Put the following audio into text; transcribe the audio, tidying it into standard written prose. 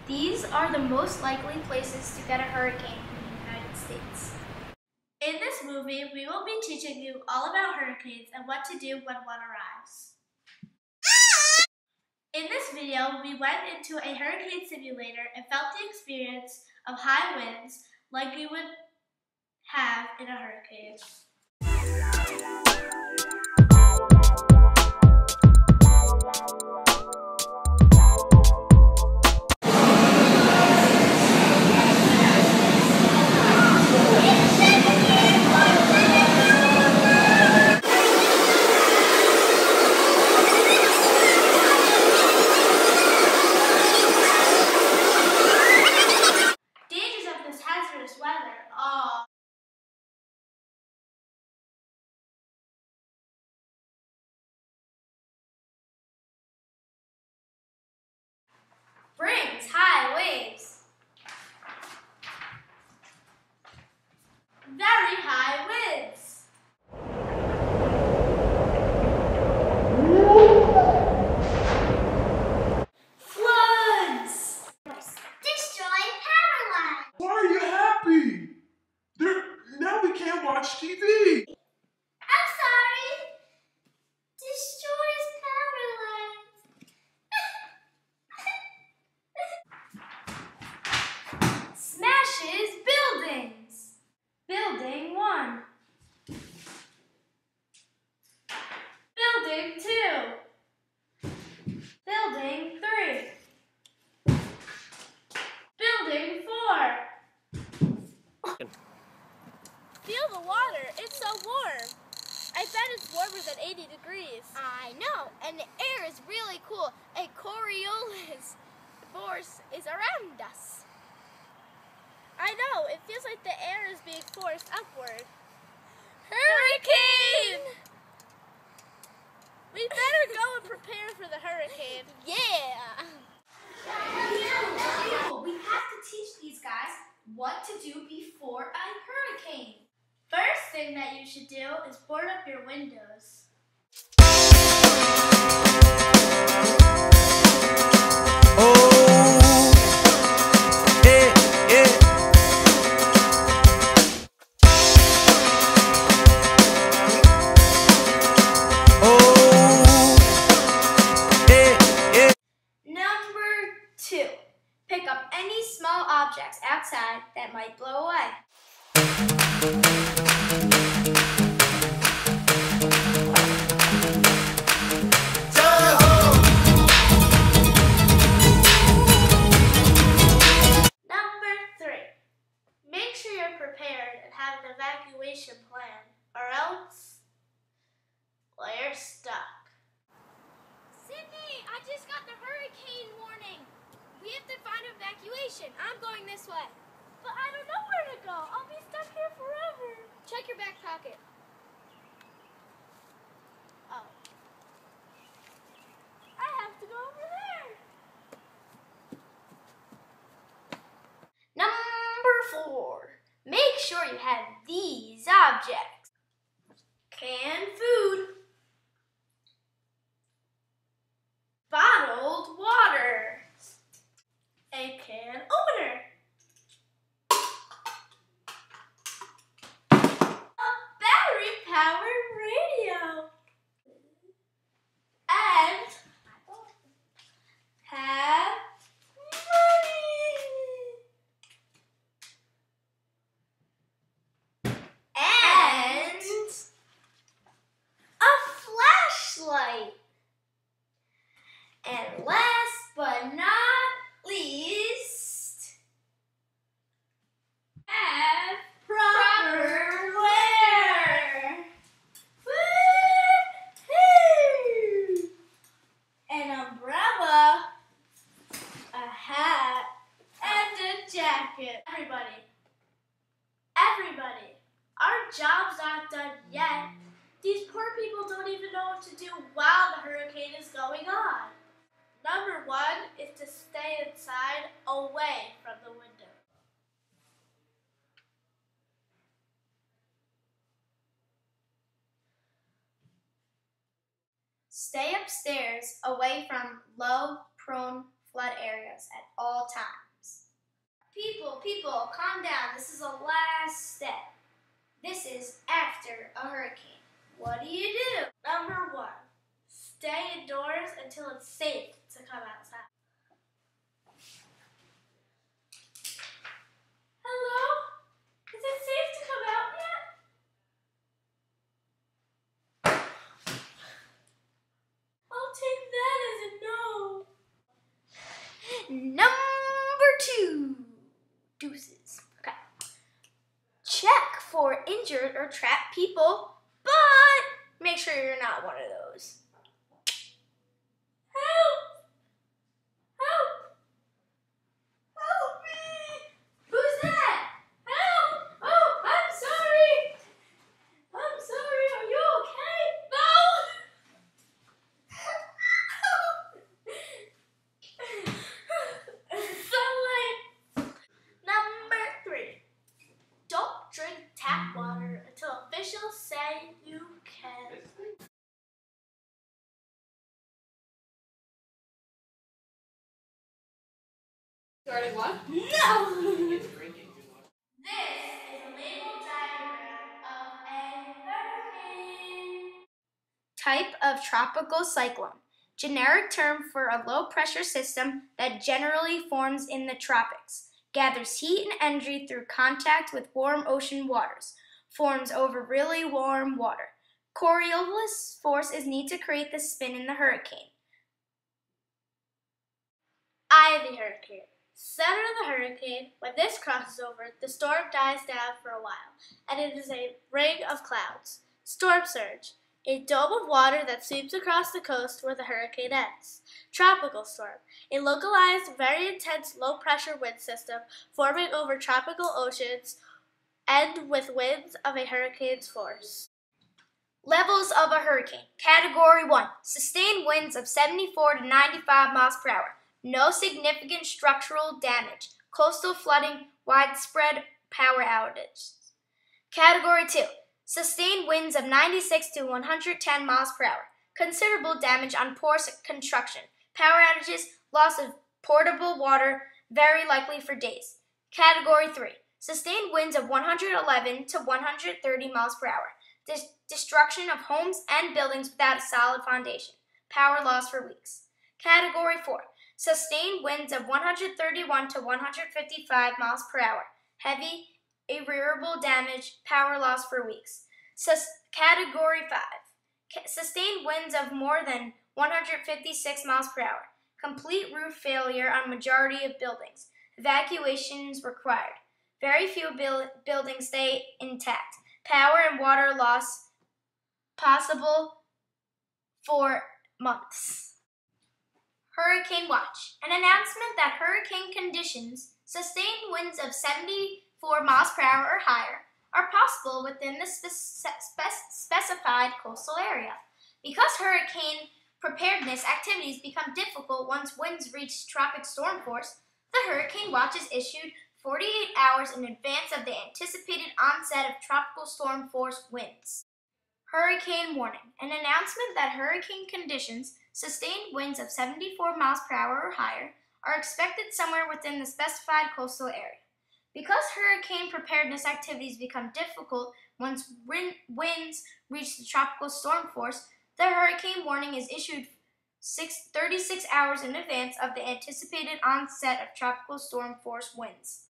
These are the most likely places to get a hurricane in the United States. In this movie, we will be teaching you all about hurricanes and what to do when one arrives. In this video, we went into a hurricane simulator and felt the experience of high winds like you would have in a hurricane. Brings high waves. Very high winds. Floods. Destroy power lines. Why are you happy? Now we can't watch TV. I'm sorry. Destroys power lines. Smashes buildings. Building 1. Building 2. Building 3. Building 4. Feel the water, it's so warm. I bet it's warmer than 80 degrees. I know, and the air is really cool. A Coriolis force is around us. I know, it feels like the air is being forced upward. Hurricane! We better go and prepare for the hurricane. Yeah! We have to teach these guys what to do before a hurricane. First thing that you should do is board up your windows. Number 2, pick up any small objects outside that might blow away. Number 3, make sure you're prepared and have an evacuation plan, or else, well, you're stuck. Sydney, I just got the hurricane warning. We have to find evacuation. I'm going this way. But I don't know where to go. I'll be stuck here forever. Check your back pocket. Oh. I have to go over there. Number 4, make sure you have these objects. Canned food, bottled water, a can opener, a battery-powered radio, and have money. And a flashlight. And last but not least, have proper wear. Woo-hoo! An umbrella, a hat, and a jacket. Everybody, our job's not done yet. These poor people don't even know what to do while the hurricane is going on. Number 1 is to stay inside, away from the window. Stay upstairs, away from low, prone flood areas at all times. People, calm down. This is the last step. This is after a hurricane. What do you do? Number 1, stay indoors until it's safe to come outside. Hello? Is it safe to come out yet? I'll take that as a no. Number 2, deuces. Okay. Check for injured or trapped people, but make sure you're not one of those. Help! Help! Help me! Who's that? Help! Oh, I'm sorry! I'm sorry, are you okay? No! Sunlight! Number 3. Don't drink tap water until officials say you can. Starting what? No! It's drinking too much. This is a label diagram of a hurricane. Type of tropical cyclone. Generic term for a low pressure system that generally forms in the tropics. Gathers heat and energy through contact with warm ocean waters. Forms over really warm water. Coriolis force is needed to create the spin in the hurricane. Eye of the hurricane. Center of the hurricane, when this crosses over, the storm dies down for a while, and it is a ring of clouds. Storm surge. A dome of water that sweeps across the coast where the hurricane ends. Tropical storm. A localized, very intense low-pressure wind system forming over tropical oceans and with winds of a hurricane's force. Levels of a hurricane. Category 1. Sustained winds of 74 to 95 miles per hour. No significant structural damage. Coastal flooding. Widespread power outages. Category 2. Sustained winds of 96 to 110 miles per hour. Considerable damage on poor construction. Power outages. Loss of portable water. Very likely for days. Category 3. Sustained winds of 111 to 130 miles per hour. Destruction of homes and buildings without a solid foundation. Power loss for weeks. Category 4. Sustained winds of 131 to 155 miles per hour. Heavy, irreparable damage, power loss for weeks. Category 5. Sustained winds of more than 156 miles per hour. Complete roof failure on majority of buildings. Evacuations required. Very few buildings stay intact. Power and water loss possible for months. Hurricane watch. An announcement that hurricane conditions, sustained winds of 74 miles per hour or higher, are possible within the specified coastal area. Because hurricane preparedness activities become difficult once winds reach tropic storm force, the hurricane watch is issued 48 hours in advance of the anticipated onset of tropical storm force winds. Hurricane warning. An announcement that hurricane conditions, sustained winds of 74 miles per hour or higher, are expected somewhere within the specified coastal area. Because hurricane preparedness activities become difficult once winds reach the tropical storm force, the hurricane warning is issued 36 hours in advance of the anticipated onset of tropical storm force winds.